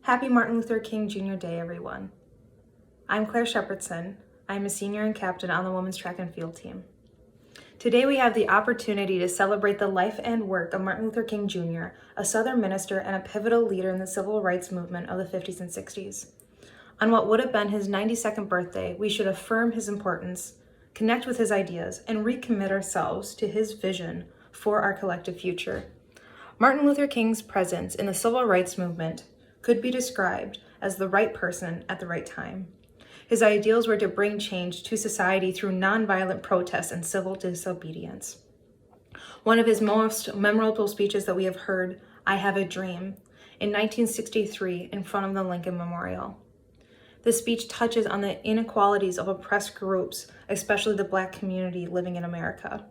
Happy Martin Luther King Jr. Day, everyone. I'm Claire Shepherdson. I'm a senior and captain on the women's track and field team. Today we have the opportunity to celebrate the life and work of Martin Luther King Jr., a Southern minister and a pivotal leader in the civil rights movement of the 50s and 60s. On what would have been his 92nd birthday, we should affirm his importance, connect with his ideas, and recommit ourselves to his vision for our collective future. Martin Luther King's presence in the civil rights movement could be described as the right person at the right time. His ideals were to bring change to society through nonviolent protest and civil disobedience. One of his most memorable speeches that we have heard, "I Have a Dream," in 1963 in front of the Lincoln Memorial. This speech touches on the inequalities of oppressed groups, especially the Black community living in America.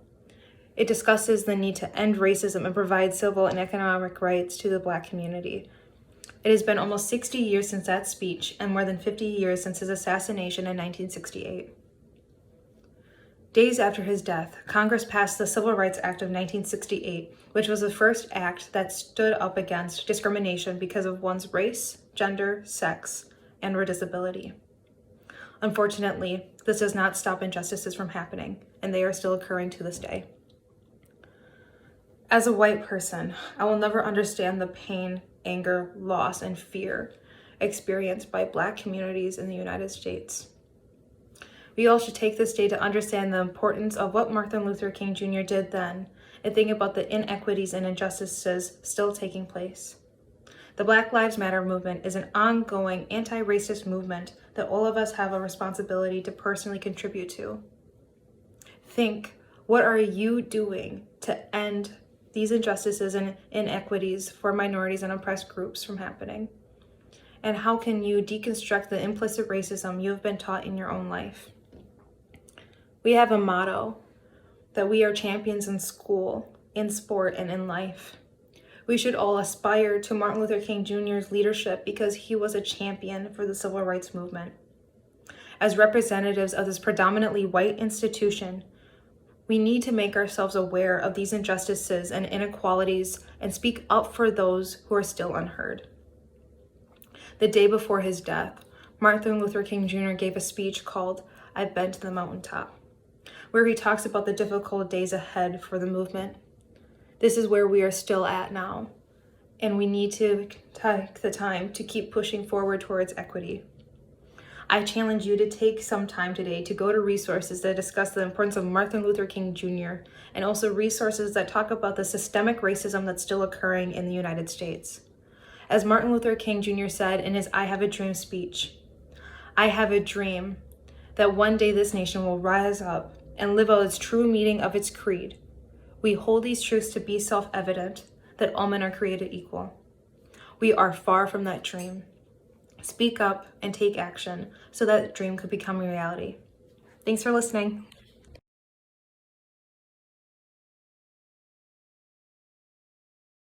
It discusses the need to end racism and provide civil and economic rights to the Black community. It has been almost 60 years since that speech and more than 50 years since his assassination in 1968. Days after his death, Congress passed the Civil Rights Act of 1968, which was the first act that stood up against discrimination because of one's race, gender, sex, and or disability. Unfortunately, this does not stop injustices from happening, and they are still occurring to this day. As a white person, I will never understand the pain, anger, loss, and fear experienced by Black communities in the United States. We all should take this day to understand the importance of what Martin Luther King Jr. did then and think about the inequities and injustices still taking place. The Black Lives Matter movement is an ongoing anti-racist movement that all of us have a responsibility to personally contribute to. Think, what are you doing to end these injustices and inequities for minorities and oppressed groups from happening? And how can you deconstruct the implicit racism you have been taught in your own life? We have a motto that we are champions in school, in sport, and in life. We should all aspire to Martin Luther King Jr.'s leadership because he was a champion for the civil rights movement. As representatives of this predominantly white institution, we need to make ourselves aware of these injustices and inequalities and speak up for those who are still unheard. The day before his death, Martin Luther King Jr. gave a speech called "I've Been to the Mountaintop," where he talks about the difficult days ahead for the movement. This is where we are still at now, and we need to take the time to keep pushing forward towards equity. I challenge you to take some time today to go to resources that discuss the importance of Martin Luther King Jr. and also resources that talk about the systemic racism that's still occurring in the United States. As Martin Luther King Jr. said in his "I Have a Dream" speech, "I have a dream that one day this nation will rise up and live out its true meaning of its creed. We hold these truths to be self-evident, that all men are created equal." We are far from that dream. Speak up and take action so that dream could become a reality. Thanks for listening.